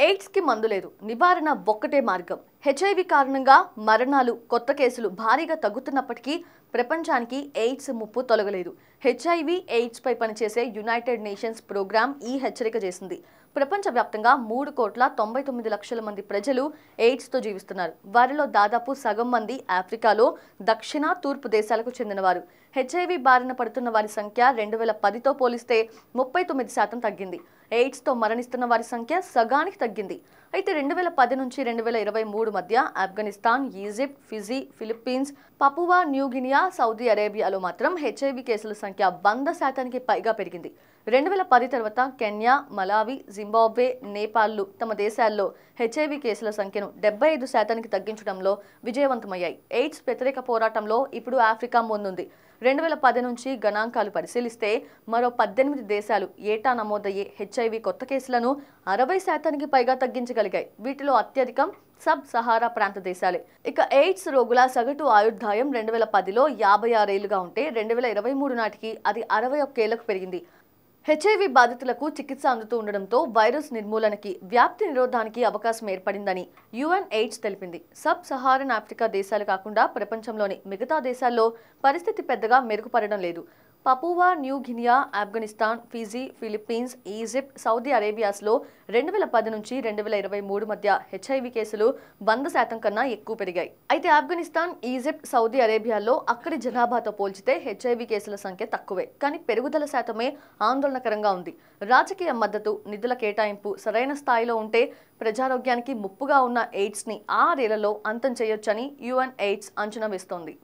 AIDS కి మందు లేదు. నివారణ ఒక్కటే మార్గం. హెచ్ఐవి కారణంగా మరణాలు, కొత్త కేసులు భారీగా తగ్గుతున్నప్పటికీ ప్రపంచానికి ఎయిడ్స్ ముప్పు తొలగలేదు. హెచ్ఐవి ఎయిడ్స్ పై పనిచేసే యునైటెడ్ నేషన్స్ ప్రోగ్రామ్ ఈ హెచ్చరిక చేసింది. ప్రపంచవ్యాప్తంగా 3,99,00,000 మంది ప్రజలు ఎయిడ్స్తో జీవిస్తున్నారు. వారిలో దాదాపు సగం మంది ఆఫ్రికాలో, దక్షిణ, తూర్పు దేశాలకు చెందినవారు. హెచ్ఐవి బారిన పడుతున్న వారి సంఖ్య 2010తో పోలిస్తే 39% తగ్గింది. ఎయిడ్స్తో మరణిస్తున్న వారి సంఖ్య సగానికి తగ్గింది. అయితే 2010 నుంచి 2023 మధ్య Afghanistan, Egypt, Fiji, Philippines, Papua New Guinea, Saudi అరేబియాలో మాత్రం హెచ్ఐవి కేసుల సంఖ్య 100%కి పైగా పెరిగింది. 2010 తర్వాత కెన్యా, మలావి, జింబాబ్వే, నేపాల్లు తమ దేశాల్లో హెచ్ఐవి కేసుల సంఖ్యను 75%కి తగ్గించడంలో విజయవంతమయ్యాయి. ఎయిడ్స్ వ్యతిరేక పోరాటంలో ఇప్పుడు ఆఫ్రికా ముందుంది. 2010 నుంచి గణాంకాలు పరిశీలిస్తే మరో 18 దేశాలు ఏటా నమోదయ్యే హెచ్ఐవి కొత్త కేసులను 60%కి పైగా తగ్గించగలిగాయి. వీటిలో అత్యధికం సబ్ సహారా ప్రాంత దేశాలే. ఇక ఎయిడ్స్ రోగుల సగటు ఆయుర్దాయం 2010లో 56 ఏళ్లుగా ఉంటే 2023 నాటికి అది 61 ఏళ్లకు పెరిగింది. హెచ్ఐవి బాధితులకు చికిత్స అందుతూ ఉండడంతో వైరస్ నిర్మూలనకి, వ్యాప్తి నిరోధానికి అవకాశం ఏర్పడిందని యుఎన్ ఎయిడ్స్ తెలిపింది. సబ్ సహారన్ ఆఫ్రికా దేశాలు కాకుండా ప్రపంచంలోని మిగతా దేశాల్లో పరిస్థితి పెద్దగా మెరుగుపడడం లేదు. Papua New Guinea, Afghanistan, Fiji, Philippines, Egypt, Saudi అరేబియాస్లో 2010 నుంచి 2023 మధ్య హెచ్ఐవి కేసులు 100% కన్నా ఎక్కువ పెరిగాయి. అయితే ఆఫ్ఘనిస్తాన్, ఈజిప్ట్, సౌదీ అరేబియాలో అక్కడి జనాభాతో పోల్చితే హెచ్ఐవి కేసుల సంఖ్య తక్కువే. కానీ పెరుగుదల శాతమే ఆందోళనకరంగా ఉంది. రాజకీయ మద్దతు, నిధుల కేటాయింపు సరైన స్థాయిలో ఉంటే ప్రజారోగ్యానికి ముప్పుగా ఉన్న ఎయిడ్స్ని 6 ఏళ్లలో అంతం చేయొచ్చని యుఎన్ ఎయిడ్స్ అంచనా వేస్తోంది.